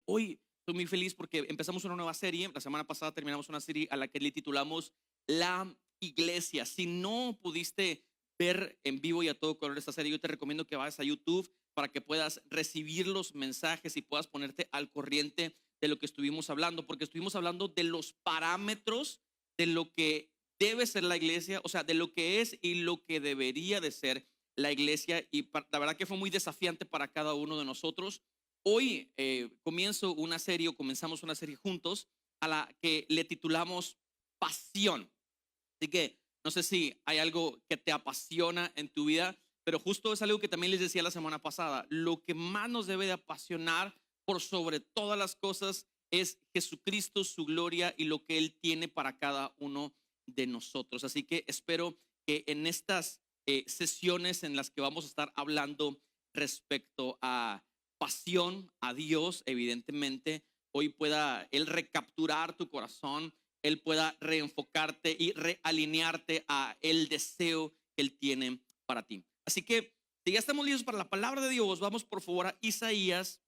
Hoy estoy muy feliz porque empezamos una nueva serie. La semana pasada terminamos una serie a la que le titulamos La Iglesia. Si no pudiste ver en vivo y a todo color esta serie, yo te recomiendo que vayas a YouTube para que puedas recibir los mensajes y puedas ponerte al corriente de lo que estuvimos hablando, porque estuvimos hablando de los parámetros de lo que debe ser la iglesia, o sea, de lo que es y lo que debería de ser la iglesia. Y la verdad que fue muy desafiante para cada uno de nosotros. Hoy comenzamos una serie juntos a la que le titulamos Pasión. Así que no sé si hay algo que te apasiona en tu vida, pero justo es algo que también les decía la semana pasada. Lo que más nos debe de apasionar por sobre todas las cosas es Jesucristo, su gloria y lo que Él tiene para cada uno de nosotros. Así que espero que en estas sesiones en las que vamos a estar hablando respecto a pasión, a Dios, evidentemente, hoy pueda Él recapturar tu corazón, Él pueda reenfocarte y realinearte a el deseo que Él tiene para ti. Así que, si ya estamos listos para la palabra de Dios, vamos por favor a Isaías,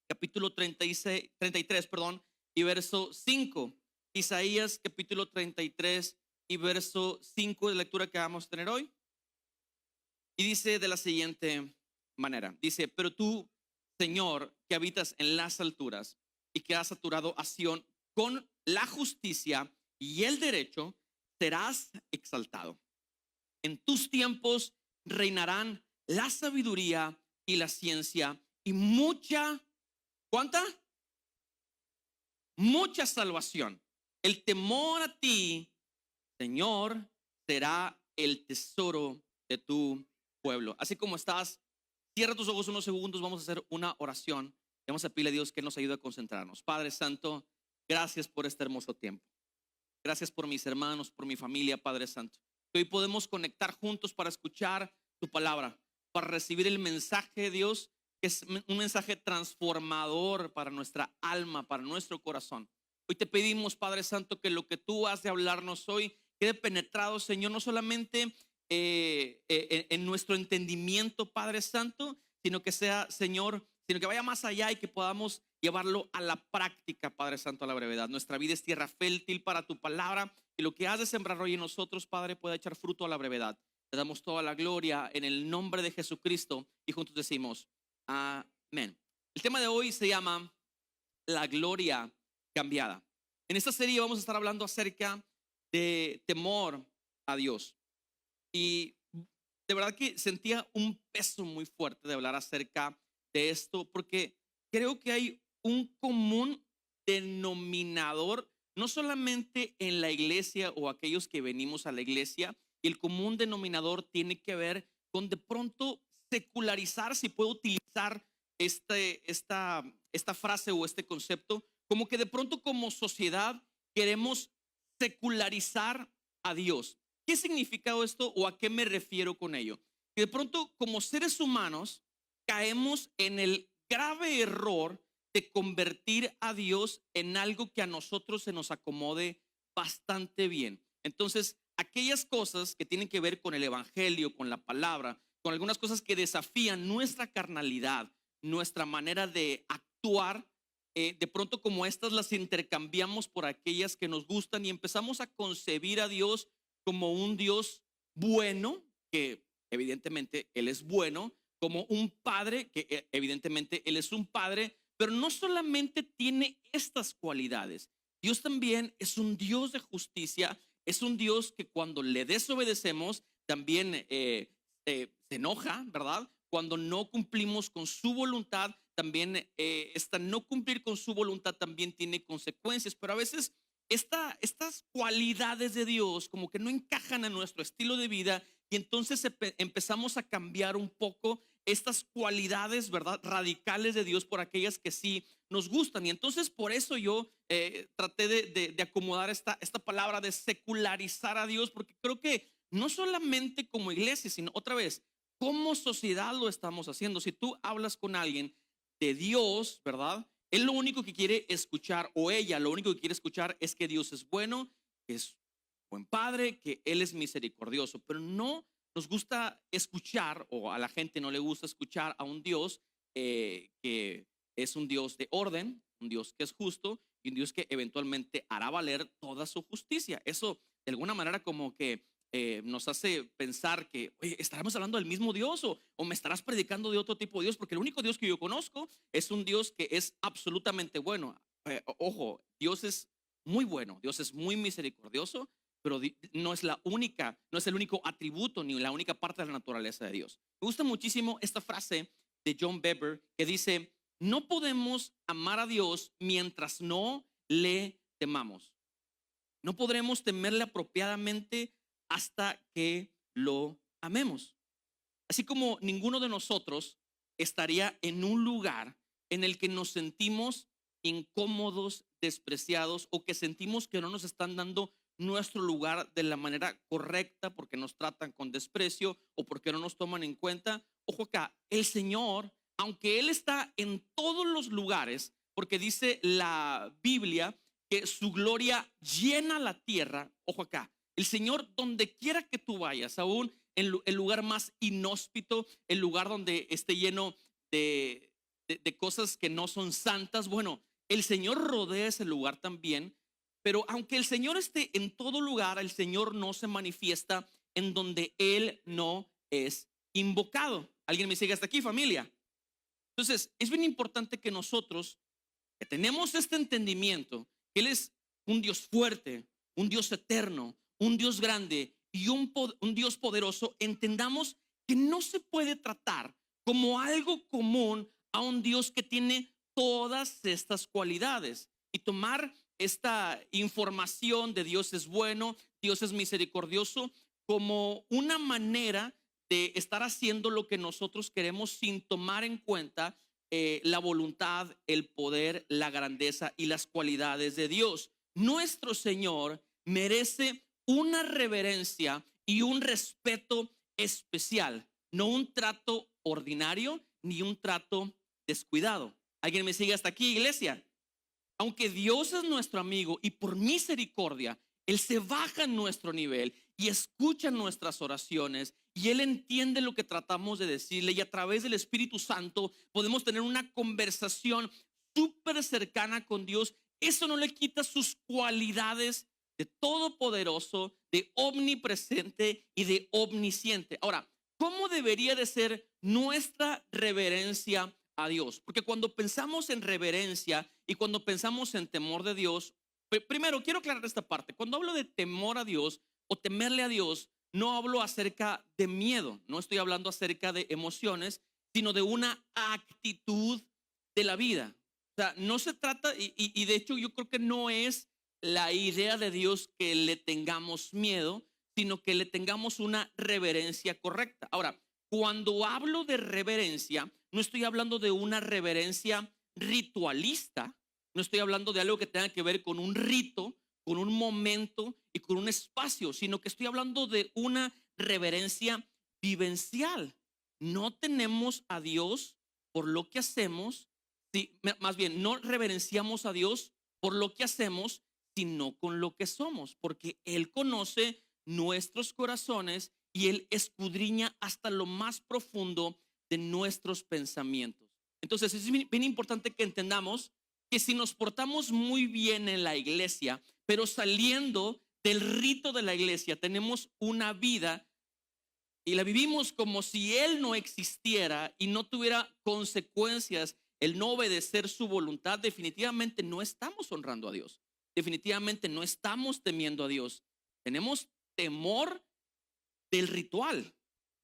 capítulo 33, perdón, y verso 5. Isaías, capítulo 33 y verso 5 de lectura que vamos a tener hoy. Y dice de la siguiente manera, dice, pero tú, Señor, que habitas en las alturas y que has saturado a Sión con la justicia y el derecho, serás exaltado. En tus tiempos reinarán la sabiduría y la ciencia y mucha, ¿cuánta? Mucha salvación. El temor a ti, Señor, será el tesoro de tu pueblo. Así como estás, cierra tus ojos unos segundos, vamos a hacer una oración. Vamos a pedirle a Dios que nos ayude a concentrarnos. Padre Santo, gracias por este hermoso tiempo. Gracias por mis hermanos, por mi familia, Padre Santo. Que hoy podemos conectar juntos para escuchar tu palabra, para recibir el mensaje de Dios, que es un mensaje transformador para nuestra alma, para nuestro corazón. Hoy te pedimos, Padre Santo, que lo que tú has de hablarnos hoy quede penetrado, Señor, no solamente en nuestro entendimiento, Padre Santo, sino que sea, Señor, sino que vaya más allá y que podamos llevarlo a la práctica, Padre Santo, a la brevedad. Nuestra vida es tierra fértil para tu palabra y lo que has de sembrar hoy en nosotros, Padre, pueda echar fruto a la brevedad. Te damos toda la gloria en el nombre de Jesucristo y juntos decimos amén. El tema de hoy se llama la gloria cambiada. En esta serie vamos a estar hablando acerca de temor a Dios. Y de verdad que sentía un peso muy fuerte de hablar acerca de esto, porque creo que hay un común denominador, no solamente en la iglesia o aquellos que venimos a la iglesia, y el común denominador tiene que ver con de pronto secularizar, si puedo utilizar esta frase o este concepto, como que de pronto como sociedad queremos secularizar a Dios. ¿Qué significa esto o a qué me refiero con ello? Que de pronto como seres humanos caemos en el grave error de convertir a Dios en algo que a nosotros se nos acomode bastante bien. Entonces, aquellas cosas que tienen que ver con el evangelio, con la palabra, con algunas cosas que desafían nuestra carnalidad, nuestra manera de actuar, de pronto como estas las intercambiamos por aquellas que nos gustan y empezamos a concebir a Dios como un Dios bueno, que evidentemente Él es bueno, como un padre, que evidentemente Él es un padre, pero no solamente tiene estas cualidades. Dios también es un Dios de justicia, es un Dios que cuando le desobedecemos también se enoja, ¿verdad? Cuando no cumplimos con su voluntad, también esta no cumplir con su voluntad también tiene consecuencias, pero a veces estas cualidades de Dios como que no encajan a nuestro estilo de vida y entonces empezamos a cambiar un poco estas cualidades, ¿verdad? Radicales de Dios por aquellas que sí nos gustan. Y entonces por eso yo traté de acomodar esta palabra de secularizar a Dios, porque creo que no solamente como iglesia, sino otra vez, como sociedad lo estamos haciendo. Si tú hablas con alguien de Dios, ¿verdad? Él lo único que quiere escuchar, o ella lo único que quiere escuchar es que Dios es bueno, que es buen padre, que Él es misericordioso, pero no nos gusta escuchar, o a la gente no le gusta escuchar a un Dios que es un Dios de orden, un Dios que es justo y un Dios que eventualmente hará valer toda su justicia. Eso de alguna manera como que nos hace pensar que, oye, ¿estaremos hablando del mismo Dios o me estarás predicando de otro tipo de Dios? Porque el único Dios que yo conozco es un Dios que es absolutamente bueno. Ojo, Dios es muy bueno, Dios es muy misericordioso, pero no es la única, no es el único atributo ni la única parte de la naturaleza de Dios. Me gusta muchísimo esta frase de John Webber que dice: no podemos amar a Dios mientras no le temamos. No podremos temerle apropiadamente hasta que lo amemos. Así como ninguno de nosotros estaría en un lugar en el que nos sentimos incómodos, despreciados o que sentimos que no nos están dando nuestro lugar de la manera correcta porque nos tratan con desprecio o porque no nos toman en cuenta. Ojo acá, el Señor, aunque Él está en todos los lugares, porque dice la Biblia que su gloria llena la tierra. Ojo acá, el Señor, donde quiera que tú vayas, aún en el lugar más inhóspito, el lugar donde esté lleno de cosas que no son santas, bueno, el Señor rodea ese lugar también. Pero aunque el Señor esté en todo lugar, el Señor no se manifiesta en donde Él no es invocado. ¿Alguien me sigue hasta aquí, familia? Entonces, es bien importante que nosotros, que tenemos este entendimiento, que Él es un Dios fuerte, un Dios eterno, un Dios grande y un Dios poderoso, entendamos que no se puede tratar como algo común a un Dios que tiene todas estas cualidades y tomar esta información de Dios es bueno, Dios es misericordioso, como una manera de estar haciendo lo que nosotros queremos sin tomar en cuenta la voluntad, el poder, la grandeza y las cualidades de Dios. Nuestro Señor merece una reverencia y un respeto especial, no un trato ordinario ni un trato descuidado. ¿Alguien me sigue hasta aquí, iglesia? Aunque Dios es nuestro amigo y por misericordia, Él se baja en nuestro nivel y escucha nuestras oraciones y Él entiende lo que tratamos de decirle y a través del Espíritu Santo podemos tener una conversación súper cercana con Dios. Eso no le quita sus cualidades de todopoderoso, de omnipresente y de omnisciente. Ahora, ¿cómo debería de ser nuestra reverencia a Dios? Porque cuando pensamos en reverencia y cuando pensamos en temor de Dios, primero quiero aclarar esta parte. Cuando hablo de temor a Dios o temerle a Dios, no hablo acerca de miedo, no estoy hablando acerca de emociones, sino de una actitud de la vida. O sea, no se trata, y de hecho yo creo que no es la idea de Dios que le tengamos miedo, sino que le tengamos una reverencia correcta. Ahora, cuando hablo de reverencia, no estoy hablando de una reverencia ritualista, no estoy hablando de algo que tenga que ver con un rito, con un momento y con un espacio, sino que estoy hablando de una reverencia vivencial. No tenemos a Dios por lo que hacemos, más bien, no reverenciamos a Dios por lo que hacemos, sino con lo que somos, porque Él conoce nuestros corazones y Él escudriña hasta lo más profundo de nuestros pensamientos. Entonces es bien importante que entendamos que si nos portamos muy bien en la iglesia, pero saliendo del rito de la iglesia, tenemos una vida y la vivimos como si Él no existiera y no tuviera consecuencias el no obedecer su voluntad, definitivamente no estamos honrando a Dios. Definitivamente no estamos temiendo a Dios. Tenemos temor del ritual.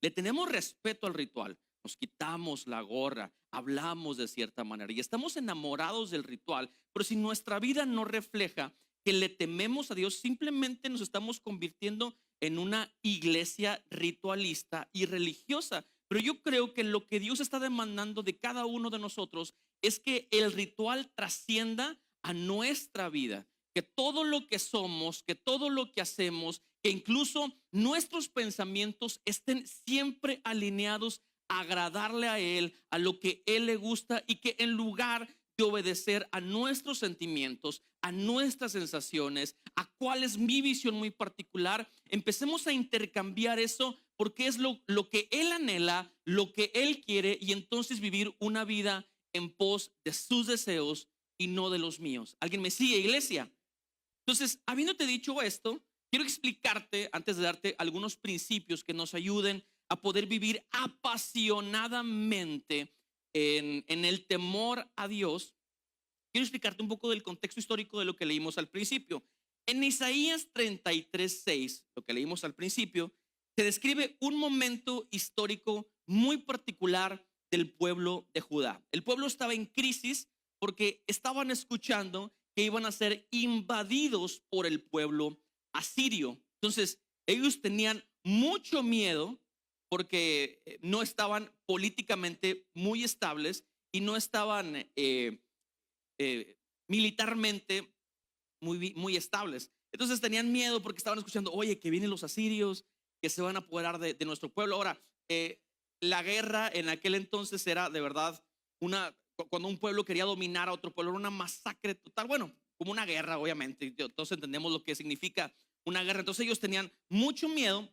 Le tenemos respeto al ritual. Nos quitamos la gorra, hablamos de cierta manera y estamos enamorados del ritual. Pero si nuestra vida no refleja que le tememos a Dios, simplemente nos estamos convirtiendo en una iglesia ritualista y religiosa. Pero yo creo que lo que Dios está demandando de cada uno de nosotros es que el ritual trascienda a nuestra vida, que todo lo que somos, que todo lo que hacemos, que incluso nuestros pensamientos estén siempre alineados a agradarle a Él, a lo que Él le gusta y que en lugar de obedecer a nuestros sentimientos, a nuestras sensaciones, a cuál es mi visión muy particular, empecemos a intercambiar eso porque es lo que Él anhela, lo que Él quiere y entonces vivir una vida en pos de sus deseos y no de los míos. ¿Alguien me sigue, iglesia? Entonces, habiéndote dicho esto, quiero explicarte, antes de darte algunos principios que nos ayuden a poder vivir apasionadamente en el temor a Dios. Quiero explicarte un poco del contexto histórico de lo que leímos al principio. En Isaías 33:6, lo que leímos al principio, se describe un momento histórico muy particular del pueblo de Judá. El pueblo estaba en crisis porque estaban escuchando que iban a ser invadidos por el pueblo asirio. Entonces, ellos tenían mucho miedo porque no estaban políticamente muy estables y no estaban militarmente muy estables. Entonces tenían miedo porque estaban escuchando, oye, que vienen los asirios, que se van a apoderar de nuestro pueblo. Ahora, la guerra en aquel entonces era de verdad cuando un pueblo quería dominar a otro pueblo, era una masacre total. Bueno, como una guerra, obviamente. Todos entendemos lo que significa una guerra. Entonces ellos tenían mucho miedo.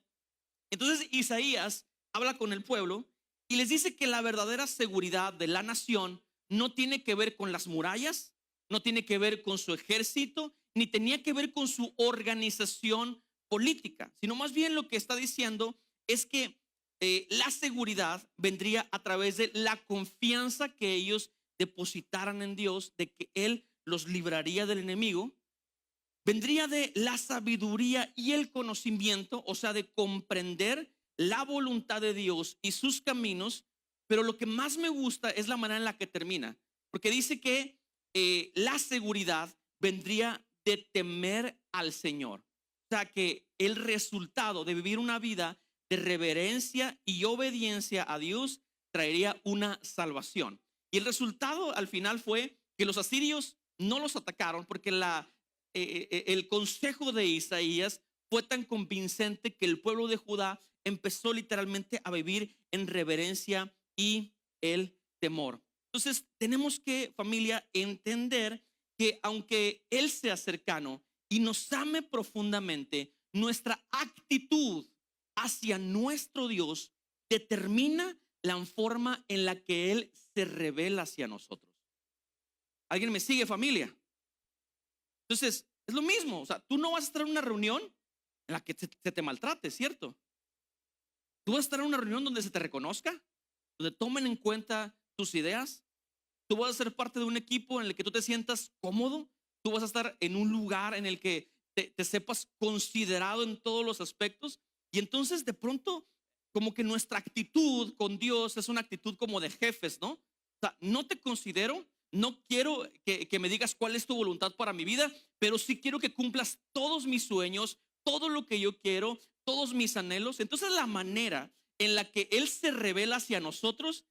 Entonces Isaías habla con el pueblo y les dice que la verdadera seguridad de la nación no tiene que ver con las murallas, no tiene que ver con su ejército, ni tenía que ver con su organización política, sino más bien lo que está diciendo es que la seguridad vendría a través de la confianza que ellos depositaran en Dios, de que Él los libraría del enemigo. Vendría de la sabiduría y el conocimiento, o sea, de comprender la voluntad de Dios y sus caminos. Pero lo que más me gusta es la manera en la que termina, porque dice que la seguridad vendría de temer al Señor. O sea, que el resultado de vivir una vida de reverencia y obediencia a Dios traería una salvación. Y el resultado al final fue que los asirios no los atacaron porque el consejo de Isaías fue tan convincente que el pueblo de Judá empezó literalmente a vivir en reverencia y el temor. Entonces tenemos que, familia, entender que aunque Él sea cercano y nos ame profundamente, nuestra actitud hacia nuestro Dios determina la forma en la que Él se revela hacia nosotros. ¿Alguien me sigue, familia? Entonces, es lo mismo. O sea, tú no vas a estar en una reunión en la que se te maltrate, ¿cierto? Tú vas a estar en una reunión donde se te reconozca, donde tomen en cuenta tus ideas. Tú vas a ser parte de un equipo en el que tú te sientas cómodo. Tú vas a estar en un lugar en el que te sepas considerado en todos los aspectos. Y entonces de pronto como que nuestra actitud con Dios es una actitud como de jefes, ¿no? O sea, no te considero, no quiero que me digas cuál es tu voluntad para mi vida, pero sí quiero que cumplas todos mis sueños, todo lo que yo quiero, todos mis anhelos. Entonces la manera en la que Él se revela hacia nosotros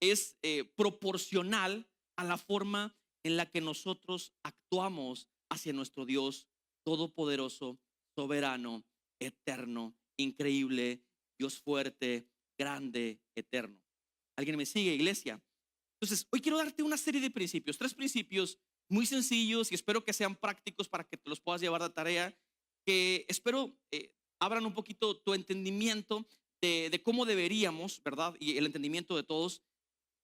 es proporcional a la forma en la que nosotros actuamos hacia nuestro Dios todopoderoso, soberano, eterno, increíble, Dios fuerte, grande, eterno. ¿Alguien me sigue, iglesia? Entonces, hoy quiero darte una serie de principios, 3 principios muy sencillos y espero que sean prácticos para que te los puedas llevar de tarea, que espero abran un poquito tu entendimiento de cómo deberíamos, ¿verdad? Y el entendimiento de todos,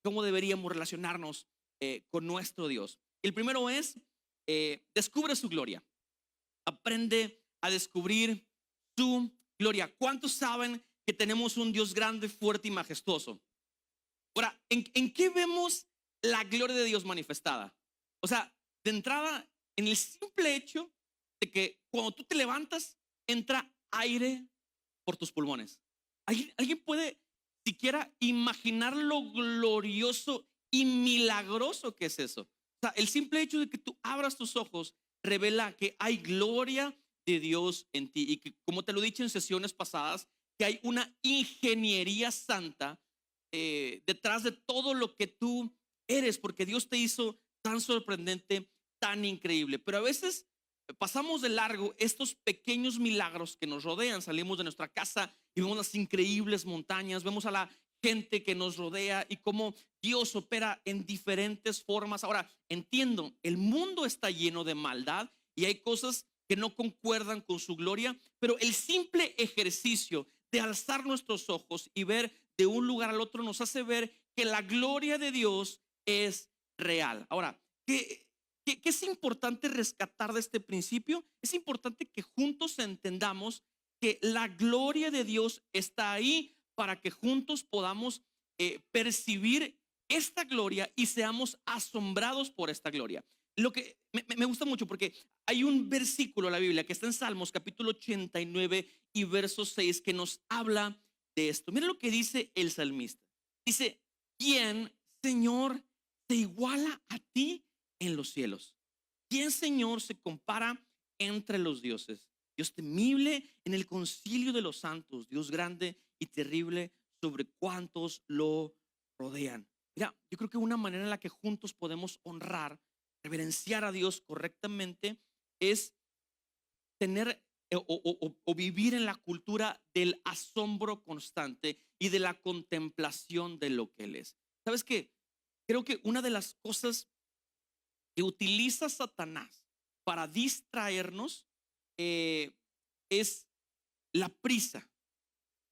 cómo deberíamos relacionarnos con nuestro Dios. El primero es, descubre su gloria. Aprende a descubrir su gloria. ¿Cuántos saben que tenemos un Dios grande, fuerte y majestuoso? Ahora, ¿en qué vemos la gloria de Dios manifestada? O sea, de entrada, en el simple hecho de que cuando tú te levantas, entra aire por tus pulmones. ¿Alguien puede siquiera imaginar lo glorioso y milagroso que es eso? O sea, el simple hecho de que tú abras tus ojos revela que hay gloria de Dios en ti y que, como te lo he dicho en sesiones pasadas, que hay una ingeniería santa detrás de todo lo que tú eres, porque Dios te hizo tan sorprendente, tan increíble. Pero a veces pasamos de largo estos pequeños milagros que nos rodean. Salimos de nuestra casa y vemos las increíbles montañas, vemos a la gente que nos rodea y cómo Dios opera en diferentes formas. Ahora, entiendo, el mundo está lleno de maldad y hay cosas que no concuerdan con su gloria, pero el simple ejercicio de alzar nuestros ojos y ver de un lugar al otro nos hace ver que la gloria de Dios es real. Ahora, ¿qué es importante rescatar de este principio? Es importante que juntos entendamos que la gloria de Dios está ahí para que juntos podamos percibir esta gloria y seamos asombrados por esta gloria. Lo que me gusta mucho porque hay un versículo en la Biblia que está en Salmos capítulo 89 y verso 6 que nos habla de esto. Mira lo que dice el salmista. Dice, ¿quién, Señor, se iguala a ti en los cielos? ¿Quién, Señor, se compara entre los dioses? Dios temible en el concilio de los santos, Dios grande y terrible sobre cuantos lo rodean. Mira, yo creo que una manera en la que juntos podemos honrar, reverenciar a Dios correctamente es tener o vivir en la cultura del asombro constante y de la contemplación de lo que Él es. ¿Sabes qué? Creo que una de las cosas que utiliza Satanás para distraernos es la prisa.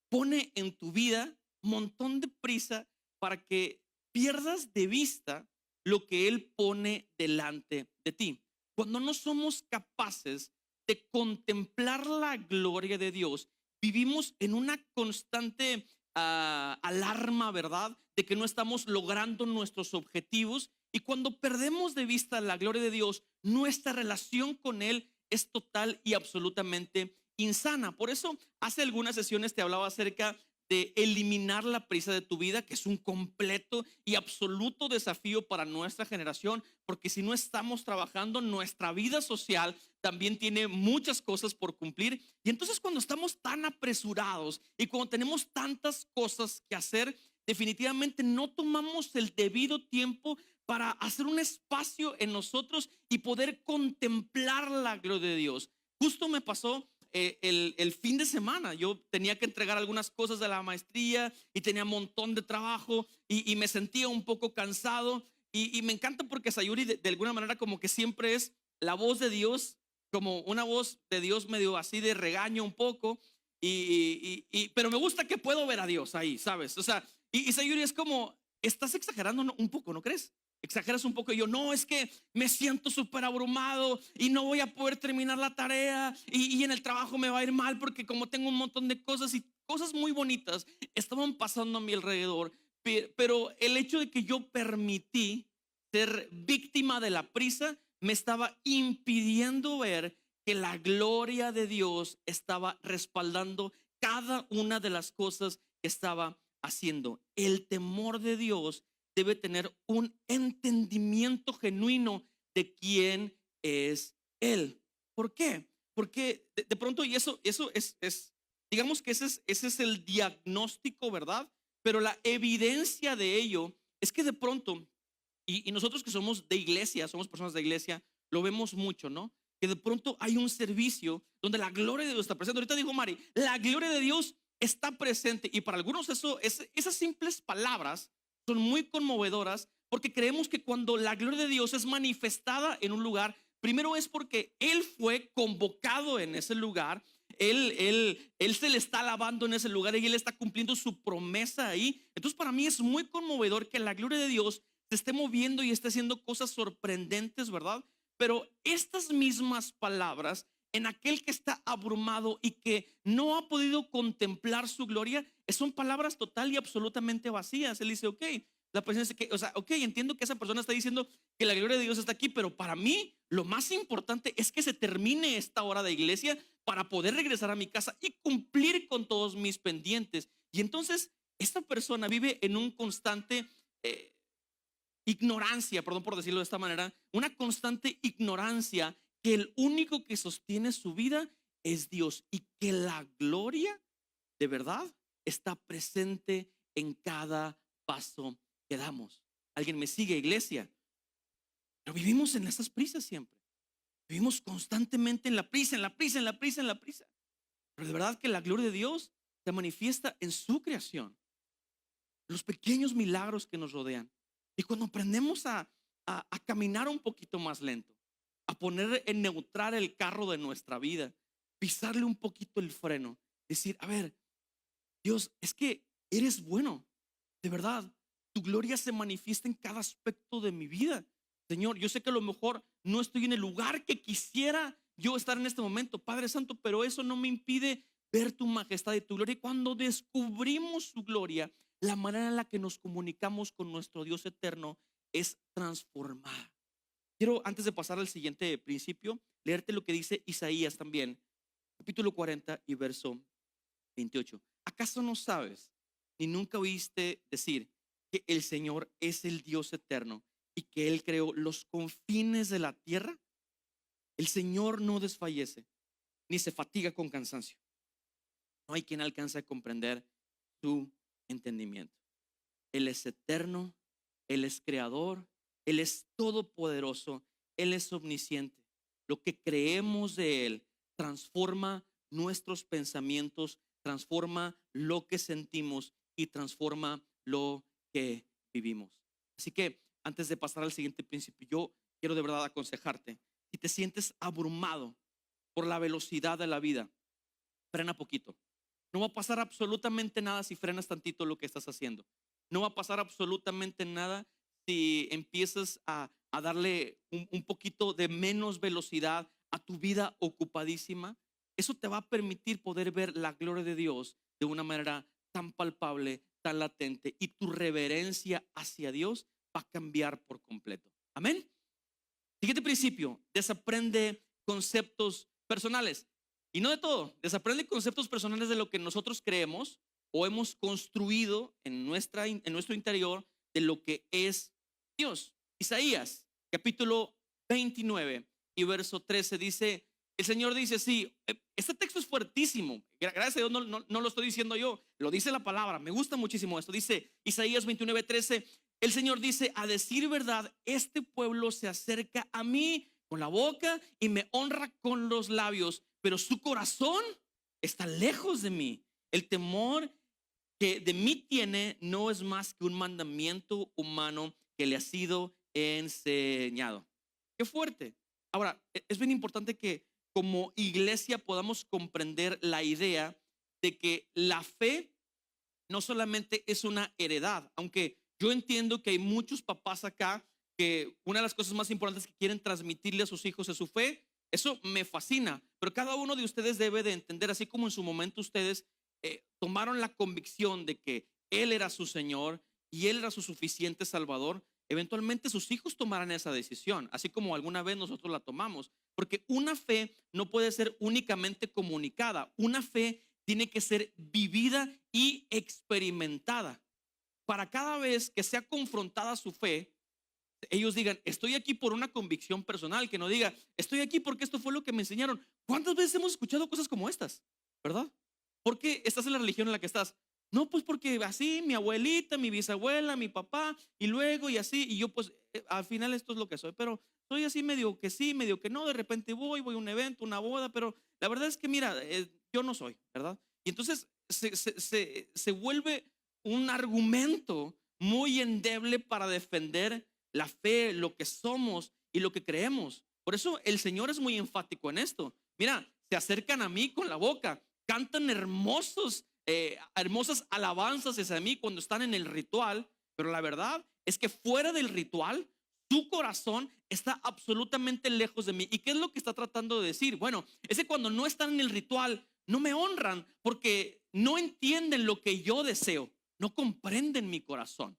Pone en tu vida un montón de prisa para que pierdas de vista lo que Él pone delante de ti. Cuando no somos capaces de contemplar la gloria de Dios, vivimos en una constante alarma, ¿verdad? De que no estamos logrando nuestros objetivos. Y cuando perdemos de vista la gloria de Dios, nuestra relación con Él es total y absolutamente insana. Por eso, hace algunas sesiones te hablaba acerca de eliminar la prisa de tu vida, que es un completo y absoluto desafío para nuestra generación, porque si no estamos trabajando, nuestra vida social también tiene muchas cosas por cumplir. Y entonces cuando estamos tan apresurados y cuando tenemos tantas cosas que hacer, definitivamente no tomamos el debido tiempo para hacer un espacio en nosotros y poder contemplar la gloria de Dios. Justo me pasó el fin de semana. Yo tenía que entregar algunas cosas de la maestría y tenía un montón de trabajo y me sentía un poco cansado. Y me encanta porque Sayuri de alguna manera como que siempre es la voz de Dios, como una voz de Dios medio así de regaño un poco. Pero me gusta que puedo ver a Dios ahí, ¿sabes? O sea, y Sayuri es como, estás exagerando un poco, ¿no crees? Exageras un poco. Y yo, no, es que me siento súper abrumado y no voy a poder terminar la tarea y en el trabajo me va a ir mal porque como tengo un montón de cosas y cosas muy bonitas estaban pasando a mi alrededor, pero el hecho de que yo permití ser víctima de la prisa me estaba impidiendo ver que la gloria de Dios estaba respaldando cada una de las cosas que estaba haciendo. El temor de Dios debe tener un entendimiento genuino de quién es Él. ¿Por qué? Porque de pronto, y eso digamos que ese es el diagnóstico, ¿verdad? Pero la evidencia de ello es que de pronto, y nosotros que somos de iglesia, somos personas de iglesia, lo vemos mucho, ¿no? Que de pronto hay un servicio donde la gloria de Dios está presente. Ahorita dijo Mari, la gloria de Dios está presente. Y para algunos esas simples palabras son muy conmovedoras porque creemos que cuando la gloria de Dios es manifestada en un lugar, primero es porque Él fue convocado en ese lugar, Él se le está alabando en ese lugar y Él está cumpliendo su promesa ahí. Entonces para mí es muy conmovedor que la gloria de Dios se esté moviendo y esté haciendo cosas sorprendentes, ¿verdad? Pero estas mismas palabras en aquel que está abrumado y que no ha podido contemplar su gloria, son palabras total y absolutamente vacías. Él dice, ok, la presencia que, o sea, ok, entiendo que esa persona está diciendo que la gloria de Dios está aquí, pero para mí lo más importante es que se termine esta hora de iglesia para poder regresar a mi casa y cumplir con todos mis pendientes. Y entonces esta persona vive en un constante ignorancia, perdón por decirlo de esta manera, una constante ignorancia que el único que sostiene su vida es Dios y que la gloria de verdad está presente en cada paso que damos. ¿Alguien me sigue, iglesia? Pero vivimos en esas prisas siempre. Vivimos constantemente en la prisa, en la prisa, en la prisa, en la prisa. Pero de verdad que la gloria de Dios se manifiesta en su creación, los pequeños milagros que nos rodean. Y cuando aprendemos a caminar un poquito más lento, a poner en neutral el carro de nuestra vida, pisarle un poquito el freno, decir, a ver, Dios, es que eres bueno, de verdad. tu gloria se manifiesta en cada aspecto de mi vida. Señor, yo sé que a lo mejor no estoy en el lugar que quisiera yo estar en este momento, Padre Santo, pero eso no me impide ver tu majestad y tu gloria. Y cuando descubrimos su gloria, la manera en la que nos comunicamos con nuestro Dios eterno es transformada. Quiero, antes de pasar al siguiente principio, leerte lo que dice Isaías también, capítulo 40 y verso 28. ¿Acaso no sabes ni nunca oíste decir que el Señor es el Dios eterno y que Él creó los confines de la tierra? El Señor no desfallece ni se fatiga con cansancio. No hay quien alcance a comprender su entendimiento. Él es eterno, Él es creador, Él es todopoderoso, Él es omnisciente. Lo que creemos de Él transforma nuestros pensamientos, transforma lo que sentimos y transforma lo que vivimos. Así que antes de pasar al siguiente principio, yo quiero de verdad aconsejarte: si te sientes abrumado por la velocidad de la vida, frena poquito. No va a pasar absolutamente nada si frenas tantito lo que estás haciendo. No va a pasar absolutamente nada si empiezas a darle un poquito de menos velocidad a tu vida ocupadísima. Eso te va a permitir poder ver la gloria de Dios de una manera tan palpable, tan latente, y tu reverencia hacia Dios va a cambiar por completo. Amén. Siguiente principio: desaprende conceptos personales. Y no de todo, desaprende conceptos personales de lo que nosotros creemos o hemos construido en nuestro interior de lo que es Dios. Isaías, capítulo 29 y verso 13 dice, el Señor dice, sí, este texto es fuertísimo. Gracias a Dios no lo estoy diciendo yo, lo dice la palabra. Me gusta muchísimo esto. Dice Isaías 29, 13. El Señor dice, a decir verdad, este pueblo se acerca a mí con la boca y me honra con los labios, pero su corazón está lejos de mí. El temor que de mí tiene no es más que un mandamiento humano que le ha sido enseñado. Qué fuerte. Ahora, es bien importante que como iglesia podamos comprender la idea de que la fe no solamente es una heredad, aunque yo entiendo que hay muchos papás acá que una de las cosas más importantes que quieren transmitirle a sus hijos es su fe. Eso me fascina, pero cada uno de ustedes debe de entender, así como en su momento ustedes tomaron la convicción de que Él era su Señor y Él era su suficiente Salvador, eventualmente sus hijos tomarán esa decisión, así como alguna vez nosotros la tomamos, porque una fe no puede ser únicamente comunicada. Una fe tiene que ser vivida y experimentada. Para cada vez que sea confrontada su fe, ellos digan, estoy aquí por una convicción personal, que no diga, estoy aquí porque esto fue lo que me enseñaron. ¿Cuántas veces hemos escuchado cosas como estas? ¿Verdad? ¿Por qué estás en la religión en la que estás? No, pues porque así, mi abuelita, mi bisabuela, mi papá, y luego y así, y yo pues al final esto es lo que soy, pero soy así medio que sí, medio que no, de repente voy a un evento, una boda, pero la verdad es que mira, yo no soy, ¿verdad? Y entonces se vuelve un argumento muy endeble para defender la fe, lo que somos y lo que creemos. Por eso el Señor es muy enfático en esto. Mira, se acercan a mí con la boca, cantan hermosas alabanzas hacia mí cuando están en el ritual, pero la verdad es que fuera del ritual su corazón está absolutamente lejos de mí. ¿Y qué es lo que está tratando de decir? Bueno, es que cuando no están en el ritual no me honran porque no entienden lo que yo deseo, no comprenden mi corazón,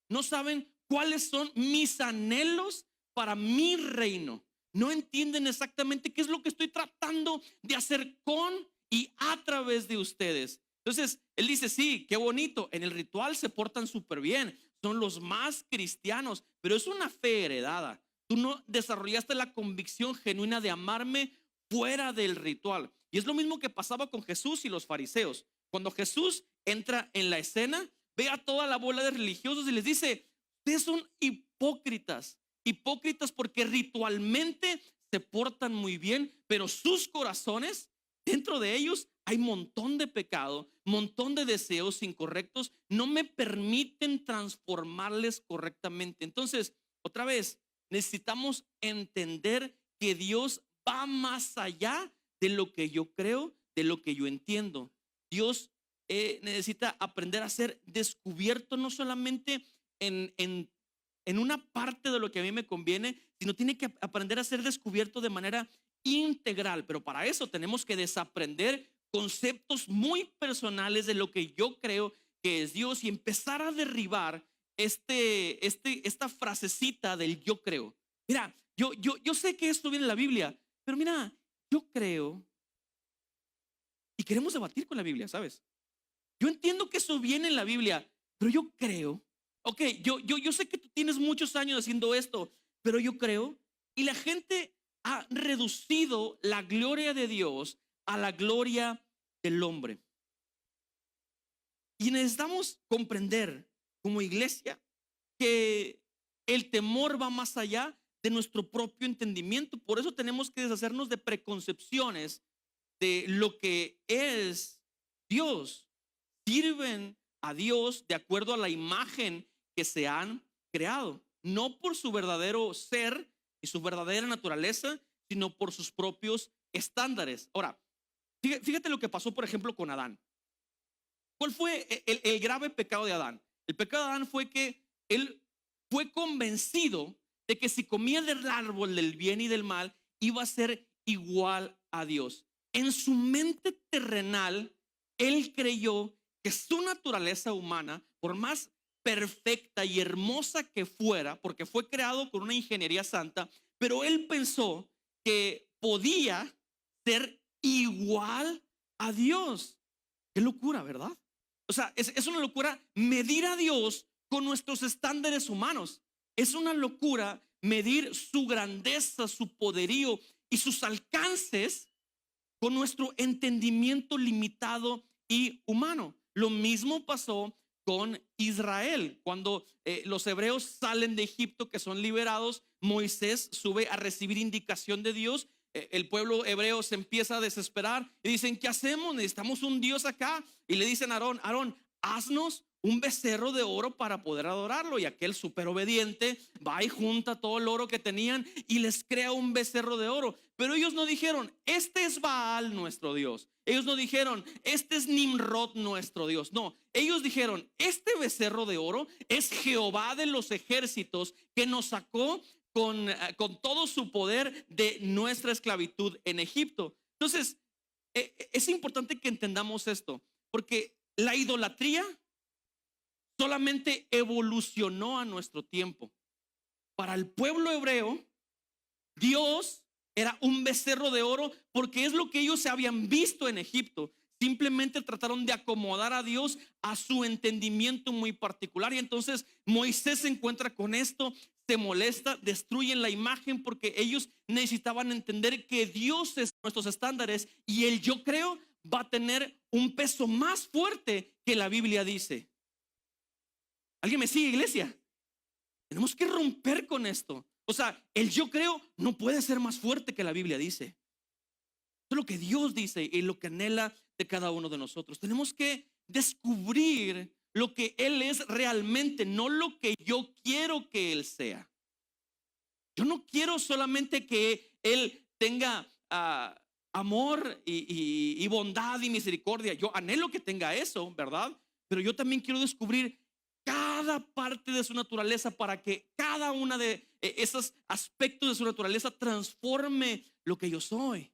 no saben cuáles son mis anhelos para mi reino, no entienden exactamente qué es lo que estoy tratando de hacer con y a través de ustedes. Entonces él dice, sí, qué bonito, en el ritual se portan súper bien, son los más cristianos, pero es una fe heredada. Tú no desarrollaste la convicción genuina de amarme fuera del ritual. Y es lo mismo que pasaba con Jesús y los fariseos. Cuando Jesús entra en la escena, ve a toda la bola de religiosos y les dice, ustedes son hipócritas, hipócritas porque ritualmente se portan muy bien, pero sus corazones, dentro de ellos hay un montón de pecado, montón de deseos incorrectos, no me permiten transformarles correctamente. Entonces, otra vez, necesitamos entender que Dios va más allá de lo que yo creo, de lo que yo entiendo. Dios necesita aprender a ser descubierto no solamente en, en, en una parte de lo que a mí me conviene, sino tiene que aprender a ser descubierto de manera integral. Pero para eso tenemos que desaprender conceptos muy personales de lo que yo creo que es Dios y empezar a derribar esta frasecita del yo creo. Mira, yo sé que esto viene en la Biblia, pero mira, yo creo, y queremos debatir con la Biblia, ¿sabes? Yo entiendo que eso viene en la Biblia, pero yo creo, ok, yo sé que tú tienes muchos años haciendo esto, pero yo creo, y la gente ha reducido la gloria de Dios a la gloria del hombre. Y necesitamos comprender como iglesia que el temor va más allá de nuestro propio entendimiento. Por eso tenemos que deshacernos de preconcepciones de lo que es Dios. Sirven a Dios de acuerdo a la imagen que se han creado, no por su verdadero ser y su verdadera naturaleza, sino por sus propios estándares. Ahora, fíjate lo que pasó, por ejemplo, con Adán. ¿Cuál fue el grave pecado de Adán? El pecado de Adán fue que él fue convencido de que si comía del árbol del bien y del mal, iba a ser igual a Dios. En su mente terrenal, él creyó que su naturaleza humana, por más perfecta y hermosa que fuera, porque fue creado con una ingeniería santa, pero él pensó que podía ser igual a Dios. Qué locura, ¿verdad? O sea, es una locura medir a Dios con nuestros estándares humanos. Es una locura medir su grandeza, su poderío y sus alcances con nuestro entendimiento limitado y humano. Lo mismo pasó con Israel. Cuando los hebreos salen de Egipto, que son liberados, Moisés sube a recibir indicación de Dios. El pueblo hebreo se empieza a desesperar y dicen: ¿qué hacemos? Necesitamos un Dios acá. Y le dicen a Aarón: Aarón, haznos un becerro de oro para poder adorarlo. Y aquel súper obediente va y junta todo el oro que tenían y les crea un becerro de oro. Pero ellos no dijeron: este es Baal nuestro Dios. Ellos no dijeron: este es Nimrod nuestro Dios. No, ellos dijeron: este becerro de oro es Jehová de los ejércitos, que nos sacó con todo su poder de nuestra esclavitud en Egipto. Entonces, es importante que entendamos esto, porque la idolatría solamente evolucionó a nuestro tiempo. Para el pueblo hebreo, Dios era un becerro de oro porque es lo que ellos se habían visto en Egipto. Simplemente trataron de acomodar a Dios a su entendimiento muy particular. Y entonces Moisés se encuentra con esto, se molesta, destruyen la imagen porque ellos necesitaban entender que Dios es nuestros estándares y el yo creo va a tener un peso más fuerte que la Biblia dice. ¿Alguien me sigue, iglesia? Tenemos que romper con esto. O sea, el yo creo no puede ser más fuerte que la Biblia dice. Eso es lo que Dios dice y lo que anhela de cada uno de nosotros. Tenemos que descubrir lo que Él es realmente, no lo que yo quiero que Él sea. Yo no quiero solamente que Él tenga amor y bondad y misericordia. Yo anhelo que tenga eso, ¿verdad? Pero yo también quiero descubrir cada parte de su naturaleza para que cada una de esos aspectos de su naturaleza transforme lo que yo soy.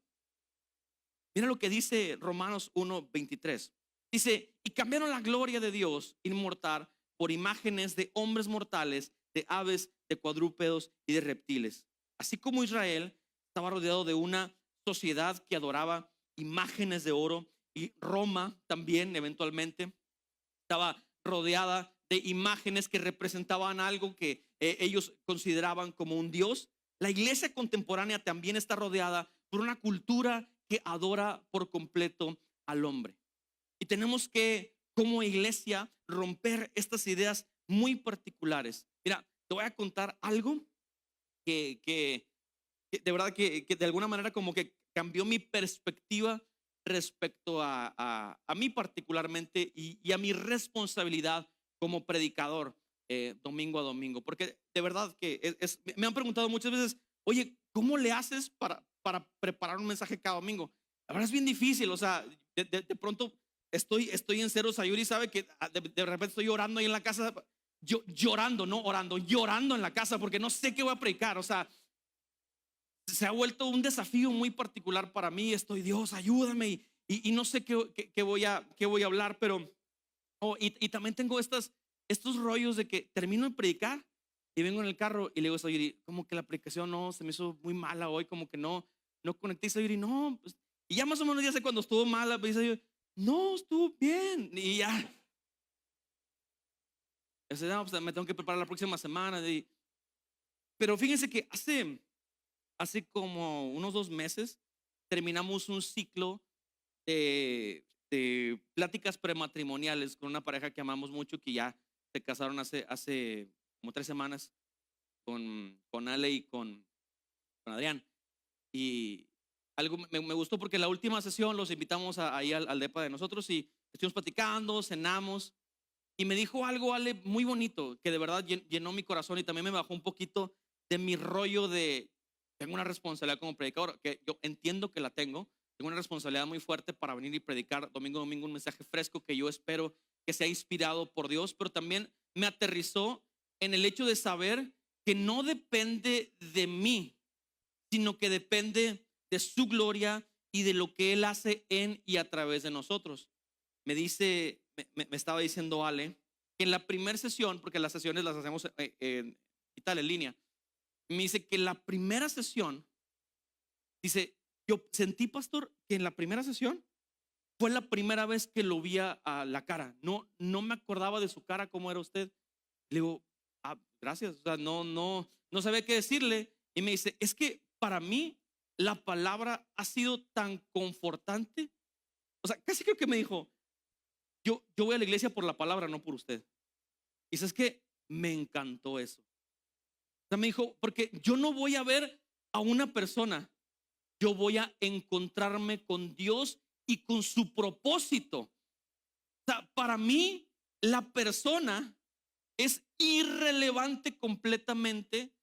Mira lo que dice Romanos 1:23. Dice: y cambiaron la gloria de Dios inmortal por imágenes de hombres mortales, de aves, de cuadrúpedos y de reptiles. Así como Israel estaba rodeado de una sociedad que adoraba imágenes de oro, y Roma también eventualmente estaba rodeada de imágenes que representaban algo que ellos consideraban como un Dios. La iglesia contemporánea también está rodeada por una cultura que adora por completo al hombre. Y tenemos que, como iglesia, romper estas ideas muy particulares. Mira, te voy a contar algo que de verdad que de alguna manera como que cambió mi perspectiva respecto a mí particularmente y a mi responsabilidad como predicador domingo a domingo. Porque de verdad que me han preguntado muchas veces: oye, ¿cómo le haces para preparar un mensaje cada domingo? La verdad es bien difícil. O sea, de pronto estoy en cero. Sayuri sabe que de repente estoy orando ahí en la casa yo llorando, no orando, llorando en la casa porque no sé qué voy a predicar. O sea, se ha vuelto un desafío muy particular para mí. Estoy, Dios, ayúdame y no sé qué voy a hablar, pero y también tengo estos rollos de que termino de predicar y vengo en el carro y le digo a Sayuri, como que la predicación no, se me hizo muy mala hoy, como que no conecté. Y Sayuri, no, pues, y ya más o menos ya sé cuando estuvo mala, pues Sayuri, no, estuvo bien. Y ya, no, pues, me tengo que preparar la próxima semana. Pero fíjense que hace como unos 2 meses terminamos un ciclo de pláticas prematrimoniales con una pareja que amamos mucho, que ya se casaron hace como 3 semanas con Ale y con Adrián. Y algo me gustó porque la última sesión los invitamos ahí al depa de nosotros y estuvimos platicando, cenamos. Y me dijo algo, Ale, muy bonito, que de verdad llenó mi corazón y también me bajó un poquito de mi rollo de, tengo una responsabilidad como predicador, que yo entiendo que la tengo una responsabilidad muy fuerte para venir y predicar domingo a domingo un mensaje fresco que yo espero que sea inspirado por Dios, pero también me aterrizó en el hecho de saber que no depende de mí, sino que depende de su gloria y de lo que Él hace en y a través de nosotros. Me estaba diciendo Ale, que en la primera sesión, porque las sesiones las hacemos en línea, me dice que en la primera sesión, dice, yo sentí, pastor, que en la primera sesión fue la primera vez que lo vi a la cara. No me acordaba de su cara, cómo era usted. Le digo, gracias. O sea, no sabía qué decirle. Y me dice, es que para mí la palabra ha sido tan confortante. O sea, casi creo que me dijo, yo voy a la iglesia por la palabra, no por usted. Y sabes que me encantó eso. O sea, me dijo, porque yo no voy a ver a una persona, yo voy a encontrarme con Dios y con su propósito. O sea, para mí la persona es irrelevante completamente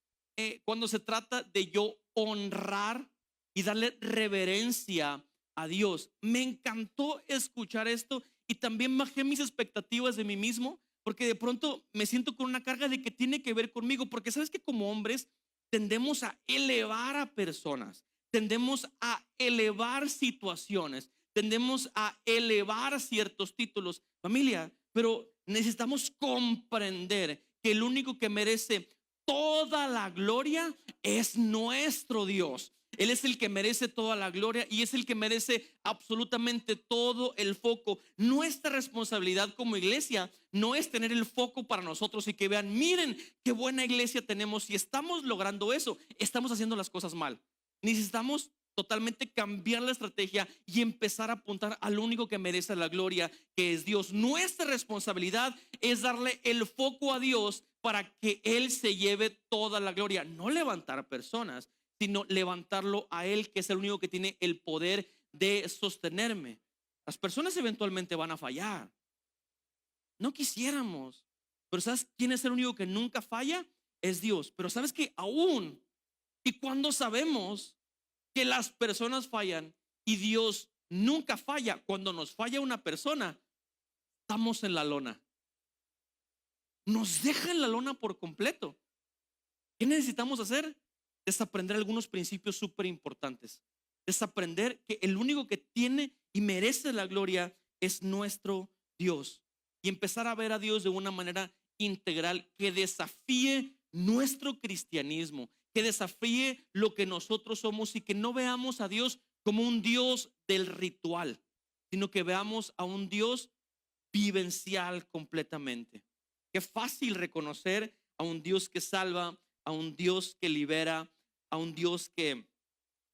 cuando se trata de yo honrar y darle reverencia a Dios. Me encantó escuchar esto y también bajé mis expectativas de mí mismo porque de pronto me siento con una carga de que tiene que ver conmigo, porque sabes que como hombres tendemos a elevar a personas, tendemos a elevar situaciones, tendemos a elevar ciertos títulos, familia, pero necesitamos comprender que el único que merece toda la gloria es nuestro Dios. Él es el que merece toda la gloria y es el que merece absolutamente todo el foco. Nuestra responsabilidad como iglesia no es tener el foco para nosotros y que vean, miren qué buena iglesia tenemos. Si estamos logrando eso, estamos haciendo las cosas mal. Necesitamos totalmente cambiar la estrategia y empezar a apuntar al único que merece la gloria, que es Dios. Nuestra responsabilidad es darle el foco a Dios para que Él se lleve toda la gloria, no levantar personas, sino levantarlo a Él, que es el único que tiene el poder de sostenerme. Las personas eventualmente van a fallar. No quisiéramos, pero ¿sabes quién es el único que nunca falla? Es Dios. Pero ¿sabes que aún y cuando sabemos que las personas fallan y Dios nunca falla, cuando nos falla una persona, estamos en la lona? Nos deja en la lona por completo. ¿Qué necesitamos hacer? Desaprender algunos principios súper importantes. Desaprender que el único que tiene y merece la gloria es nuestro Dios. Y empezar a ver a Dios de una manera integral que desafíe nuestro cristianismo, que desafíe lo que nosotros somos y que no veamos a Dios como un Dios del ritual, sino que veamos a un Dios vivencial completamente. Qué fácil reconocer a un Dios que salva, a un Dios que libera, a un Dios que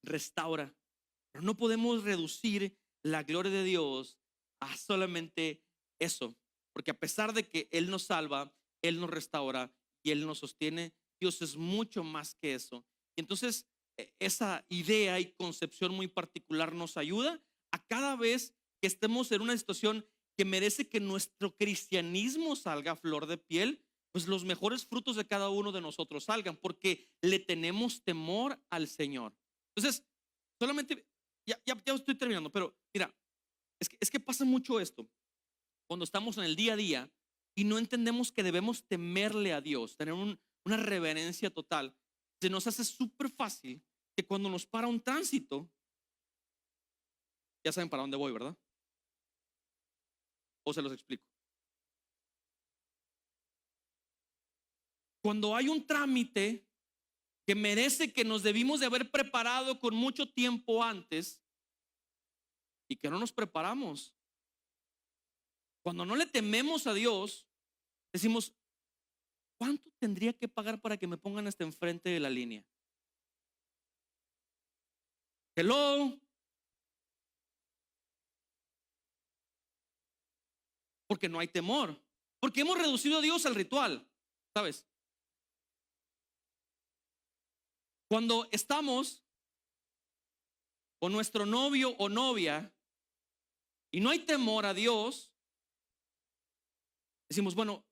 restaura. Pero no podemos reducir la gloria de Dios a solamente eso, porque a pesar de que Él nos salva, Él nos restaura y Él nos sostiene, Dios es mucho más que eso. Y entonces esa idea y concepción muy particular nos ayuda a cada vez que estemos en una situación que merece que nuestro cristianismo salga a flor de piel, pues los mejores frutos de cada uno de nosotros salgan, porque le tenemos temor al Señor. Entonces, solamente, ya estoy terminando, pero mira, es que pasa mucho esto. Cuando estamos en el día a día, y no entendemos que debemos temerle a Dios, tener una reverencia total, se nos hace súper fácil que cuando nos para un tránsito, ya saben para dónde voy, ¿verdad? O se los explico. Cuando hay un trámite que merece que nos debimos de haber preparado con mucho tiempo antes y que no nos preparamos, cuando no le tememos a Dios, decimos, ¿cuánto tendría que pagar para que me pongan hasta enfrente de la línea? Hello. Porque no hay temor. Porque hemos reducido a Dios al ritual, ¿sabes? Cuando estamos con nuestro novio o novia y no hay temor a Dios, decimos, bueno,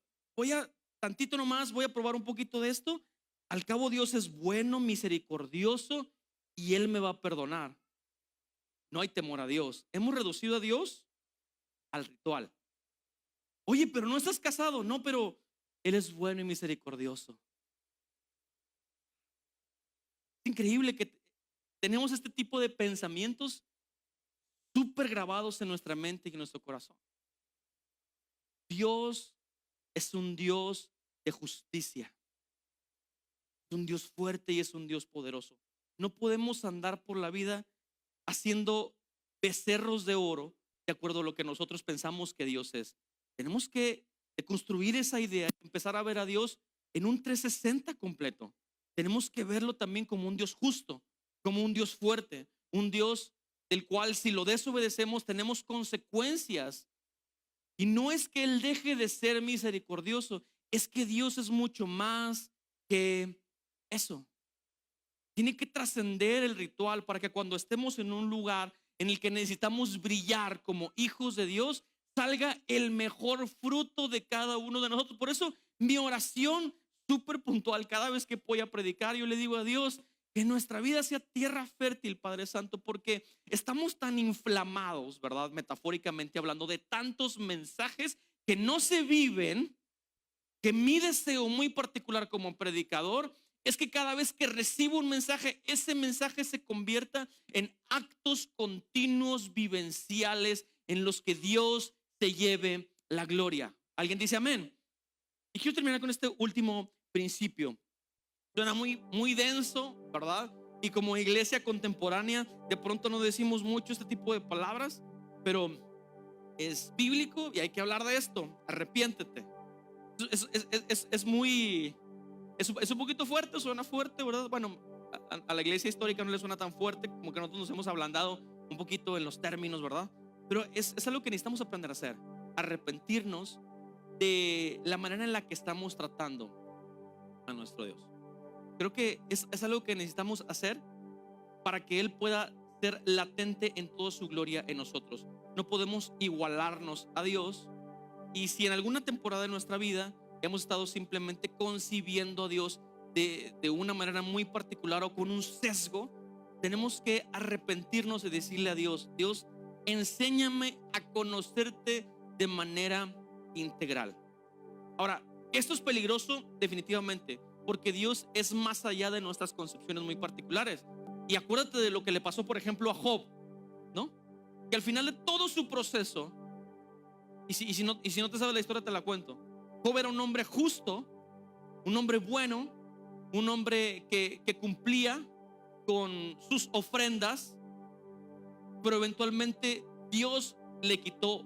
tantito nomás, voy a probar un poquito de esto. Al cabo Dios es bueno, misericordioso y Él me va a perdonar. No hay temor a Dios. Hemos reducido a Dios al ritual. Oye, pero no estás casado. No, pero Él es bueno y misericordioso. Es increíble que tenemos este tipo de pensamientos súper grabados en nuestra mente y en nuestro corazón. Dios es un Dios de justicia. Es un Dios fuerte y es un Dios poderoso. No podemos andar por la vida haciendo becerros de oro de acuerdo a lo que nosotros pensamos que Dios es. Tenemos que construir esa idea y empezar a ver a Dios en un 360 completo. Tenemos que verlo también como un Dios justo, como un Dios fuerte, un Dios del cual si lo desobedecemos tenemos consecuencias. Y no es que Él deje de ser misericordioso, es que Dios es mucho más que eso. Tiene que trascender el ritual para que cuando estemos en un lugar en el que necesitamos brillar como hijos de Dios, salga el mejor fruto de cada uno de nosotros. Por eso mi oración súper puntual cada vez que voy a predicar, yo le digo a Dios que nuestra vida sea tierra fértil, Padre Santo, porque estamos tan inflamados, ¿verdad? Metafóricamente hablando, de tantos mensajes que no se viven, que mi deseo muy particular como predicador es que cada vez que recibo un mensaje, ese mensaje se convierta en actos continuos, vivenciales, en los que Dios se lleve la gloria. ¿Alguien dice amén? Y quiero terminar con este último principio. Suena muy denso, ¿verdad? Y como iglesia contemporánea, de pronto no decimos mucho este tipo de palabras, pero es bíblico y hay que hablar de esto. Arrepiéntete. Es un poquito fuerte, suena fuerte, ¿verdad? Bueno, a la iglesia histórica no le suena tan fuerte, como que nosotros nos hemos ablandado un poquito en los términos, ¿verdad? Pero es algo que necesitamos aprender a hacer. Arrepentirnos de la manera en la que estamos tratando a nuestro Dios. Creo que es algo que necesitamos hacer para que Él pueda ser latente en toda su gloria en nosotros. No podemos igualarnos a Dios. Y si en alguna temporada de nuestra vida hemos estado simplemente concibiendo a Dios de una manera muy particular o con un sesgo, tenemos que arrepentirnos y decirle a Dios: Dios, enséñame a conocerte de manera integral. Ahora, esto es peligroso definitivamente, porque Dios es más allá de nuestras concepciones muy particulares. Y acuérdate de lo que le pasó, por ejemplo, a Job, ¿no? Que al final de todo su proceso, y si no te sabes la historia, te la cuento. Job era un hombre justo, un hombre bueno, un hombre que cumplía con sus ofrendas, pero eventualmente Dios le quitó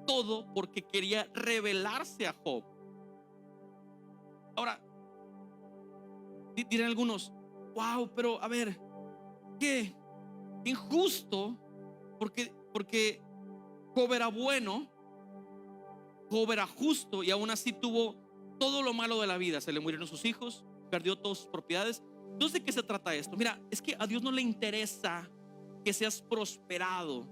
todo porque quería revelarse a Job. Ahora, dirán algunos: wow, pero a ver, qué injusto, porque Job era bueno, Job era justo, y aún así tuvo todo lo malo de la vida. Se le murieron sus hijos, perdió todas sus propiedades. Entonces, ¿de qué se trata esto? Mira, es que a Dios no le interesa que seas prosperado,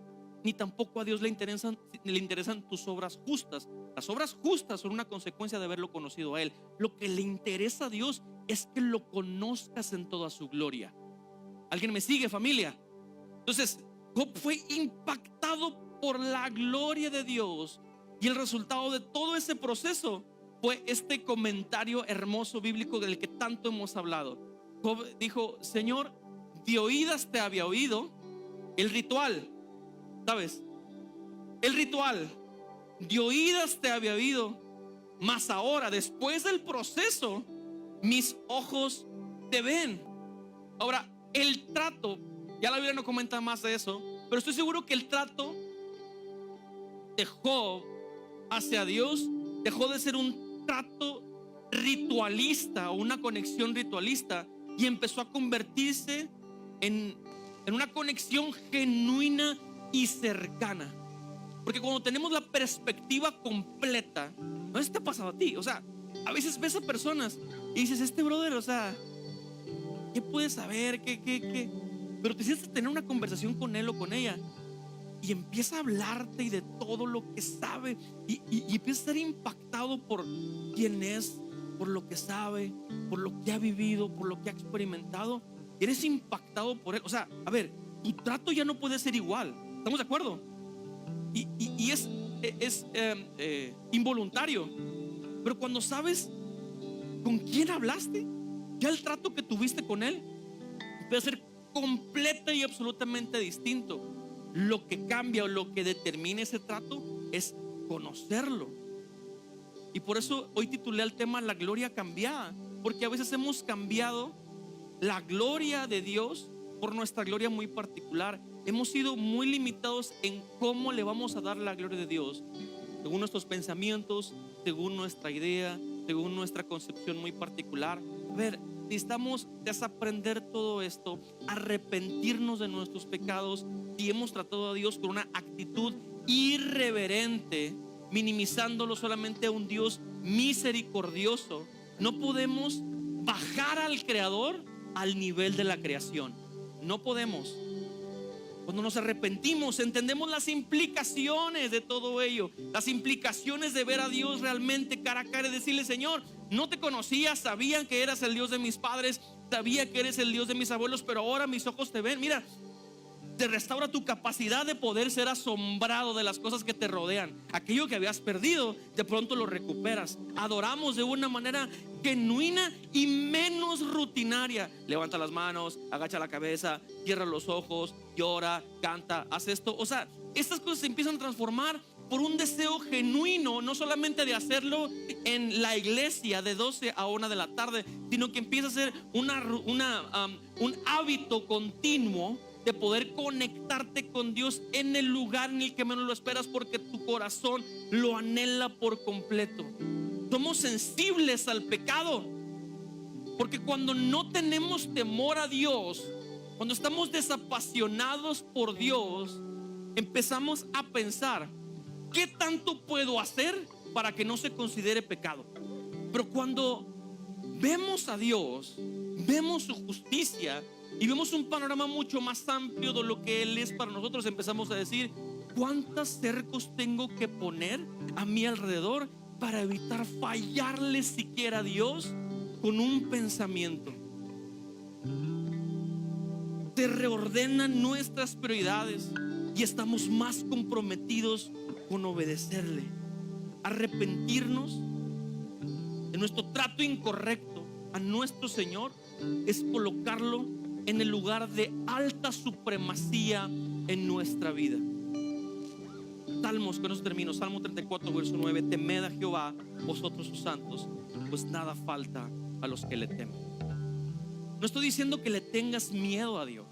ni tampoco a Dios le interesan tus obras justas. Las obras justas son una consecuencia de haberlo conocido a Él. Lo que le interesa a Dios es que lo conozcas en toda su gloria. ¿Alguien me sigue, familia? Entonces, Job fue impactado por la gloria de Dios Y el resultado de todo ese proceso fue este comentario hermoso bíblico del que tanto hemos hablado. Job dijo: Señor, de oídas te había oído. El ritual, ¿sabes? El ritual, de oídas te había oído, mas ahora, después del proceso, mis ojos te ven. Ahora, el trato, ya la Biblia no comenta más de eso, pero estoy seguro que el trato de Job hacia Dios dejó de ser un trato ritualista o una conexión ritualista y empezó a convertirse en una conexión genuina y cercana. Porque cuando tenemos la perspectiva completa, no sé si te ha pasado a ti, o sea, a veces ves a personas y dices: este brother, o sea, ¿qué puede saber? ¿Qué? Pero te sientes a tener una conversación con él o con ella y empieza a hablarte y de todo lo que sabe y empieza a ser impactado por quién es, por lo que sabe, por lo que ha vivido, por lo que ha experimentado. Y eres impactado por él. O sea, a ver, tu trato ya no puede ser igual. ¿Estamos de acuerdo? Y es involuntario. Pero cuando sabes con quién hablaste, ya el trato que tuviste con él puede ser completa y absolutamente distinto. Lo que cambia o lo que determina ese trato es conocerlo. Y por eso hoy titulé el tema La gloria cambiada, porque a veces hemos cambiado la gloria de Dios por nuestra gloria muy particular. Hemos sido muy limitados en cómo le vamos a dar la gloria de Dios, según nuestros pensamientos, según nuestra idea, según nuestra concepción muy particular. A ver, necesitamos desaprender todo esto, arrepentirnos de nuestros pecados. Si hemos tratado a Dios con una actitud irreverente, minimizándolo solamente a un Dios misericordioso, no podemos bajar al Creador al nivel de la creación. No podemos. Cuando nos arrepentimos, entendemos las implicaciones de todo ello, las implicaciones de ver a Dios realmente cara a cara y decirle: Señor, no te conocía, sabía que eras el Dios de mis padres, sabía que eres el Dios de mis abuelos, pero ahora mis ojos te ven. Mira, te restaura tu capacidad de poder ser asombrado de las cosas que te rodean. Aquello que habías perdido, de pronto lo recuperas. Adoramos de una manera genuina y menos rutinaria. Levanta las manos, agacha la cabeza, cierra los ojos, llora, canta, haz esto. O sea, estas cosas se empiezan a transformar por un deseo genuino, no solamente de hacerlo en la iglesia de 12 a 1 de la tarde, sino que empieza a ser un hábito continuo de poder conectarte con Dios en el lugar en el que menos lo esperas, porque tu corazón lo anhela por completo. Somos sensibles al pecado, porque cuando no tenemos temor a Dios, cuando estamos desapasionados por Dios, empezamos a pensar: ¿qué tanto puedo hacer para que no se considere pecado? Pero cuando vemos a Dios, vemos su justicia y vemos un panorama mucho más amplio de lo que Él es para nosotros, empezamos a decir: ¿cuántos cercos tengo que poner a mi alrededor para evitar fallarle siquiera a Dios con un pensamiento? Se reordenan nuestras prioridades y estamos más comprometidos con obedecerle. Arrepentirnos de nuestro trato incorrecto a nuestro Señor es colocarlo en el lugar de alta supremacía en nuestra vida. Salmos, con eso termino. Salmo 34, verso 9: temed a Jehová, vosotros sus santos, pues nada falta a los que le temen. No estoy diciendo que le tengas miedo a Dios,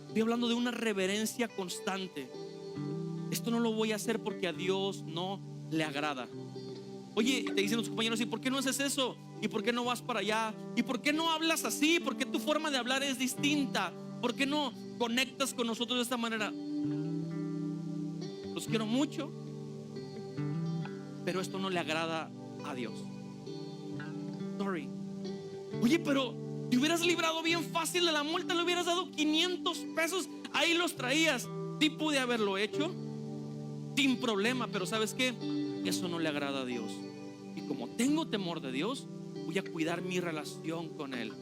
estoy hablando de una reverencia constante. Esto no lo voy a hacer porque a Dios no le agrada. Oye, te dicen los compañeros: ¿y por qué no haces eso? ¿Y por qué no vas para allá? ¿Y por qué no hablas así? ¿Por qué tu forma de hablar es distinta? ¿Por qué no conectas con nosotros de esta manera? Los quiero mucho, pero esto no le agrada a Dios. Sorry. Oye, pero te hubieras librado bien fácil de la multa, le hubieras dado 500 pesos, ahí los traías. Sí pude haberlo hecho sin problema, pero ¿sabes qué? Eso no le agrada a Dios. Y como tengo temor de Dios, voy a cuidar mi relación con Él.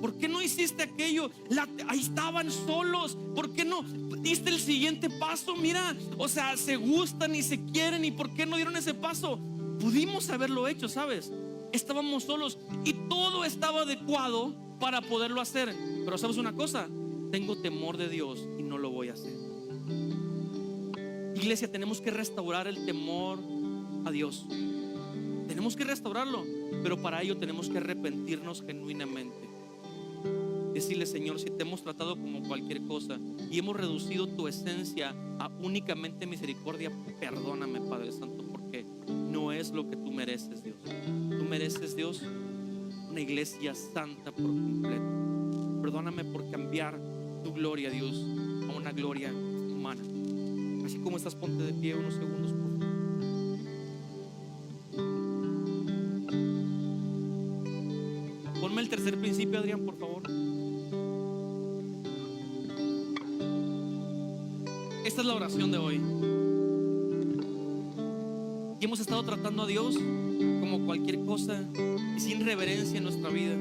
¿Por qué no hiciste aquello? Ahí estaban solos. ¿Por qué no diste el siguiente paso? Mira, o sea, se gustan y se quieren, ¿y por qué no dieron ese paso? Pudimos haberlo hecho, ¿sabes? Estábamos solos y todo estaba adecuado para poderlo hacer. Pero ¿sabes una cosa? Tengo temor de Dios y no lo voy a hacer. Iglesia, tenemos que restaurar el temor a Dios. Tenemos que restaurarlo, pero para ello tenemos que arrepentirnos genuinamente. Decirle: Señor, si te hemos tratado como cualquier cosa y hemos reducido tu esencia a únicamente misericordia, perdóname, Padre Santo, porque no es lo que tú mereces, Dios. Tú mereces, Dios, una iglesia santa por completo. Perdóname por cambiar tu gloria, Dios, a una gloria humana. Así como estás, ponte de pie unos segundos, por favor. Ponme el tercer principio, Adrián, por favor. Esta es la oración de hoy. Y hemos estado tratando a Dios como cualquier cosa y sin reverencia en nuestra vida.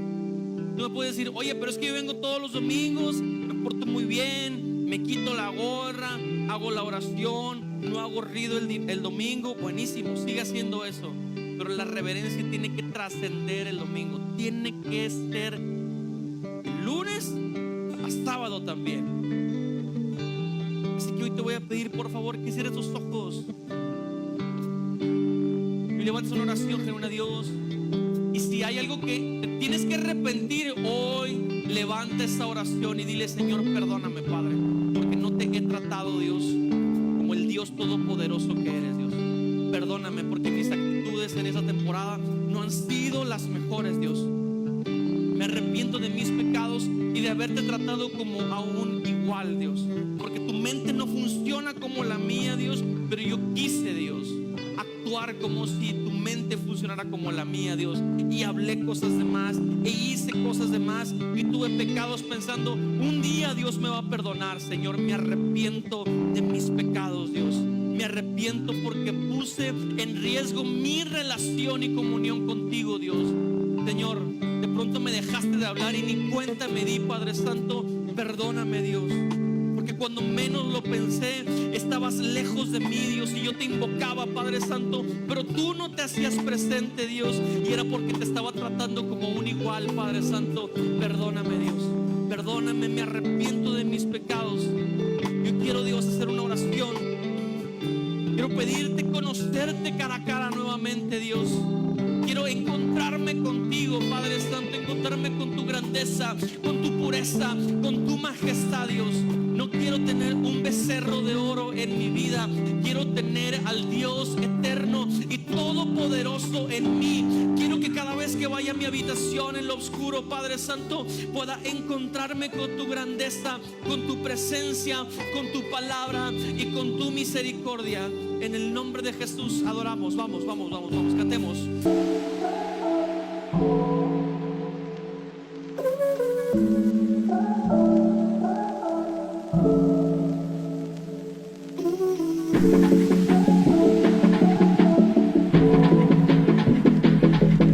Tú me puedes decir: oye, pero es que yo vengo todos los domingos, me porto muy bien, me quito la gorra, hago la oración, no hago ruido el domingo. Buenísimo, sigue haciendo eso. Pero la reverencia tiene que trascender el domingo. Tiene que ser el lunes a sábado también. Así que hoy te voy a pedir, por favor, que cierres tus ojos y levantes una oración genuina a Dios. Y si hay algo que te tienes que arrepentir hoy, levanta esa oración y dile: Señor, perdóname, Padre, porque no te he tratado, Dios, como el Dios todopoderoso que eres, Dios. Perdóname porque mis actitudes en esa temporada no han sido las mejores, Dios. Me arrepiento de mis pecados y de haberte tratado como a un igual, Dios, porque tu mente no funciona como la mía, Dios. Pero yo quise, Dios, actuar como si tu mente funcionara como la mía, Dios, y hablé cosas de más e hice cosas de más y tuve pecados pensando: un día Dios me va a perdonar. Señor, me arrepiento de mis pecados, Dios. Me arrepiento porque puse en riesgo mi relación y comunión contigo, Dios. Señor, de pronto me dejaste de hablar y ni cuenta me di, Padre Santo. Perdóname, Dios, porque cuando menos lo pensé estabas lejos de mí, Dios, y yo te invocaba, Padre Santo, pero tú no te hacías presente, Dios, y era porque te estaba tratando como un igual, Padre Santo. Perdóname, Dios, perdóname, me arrepiento de mis pecados. Yo quiero, Dios, hacer una oración. Quiero pedirte conocerte cara a cara nuevamente, Dios. Quiero encontrarme contigo, Padre Santo, encontrarme con tu grandeza, con tu pureza, con tu majestad, Dios. No quiero tener un becerro de oro en mi vida. Quiero tener al Dios eterno y todopoderoso en mí. Quiero que cada vez que vaya a mi habitación en lo oscuro, Padre Santo, pueda encontrarme con tu grandeza, con tu presencia, con tu palabra y con tu misericordia. En el nombre de Jesús adoramos. Vamos, cantemos.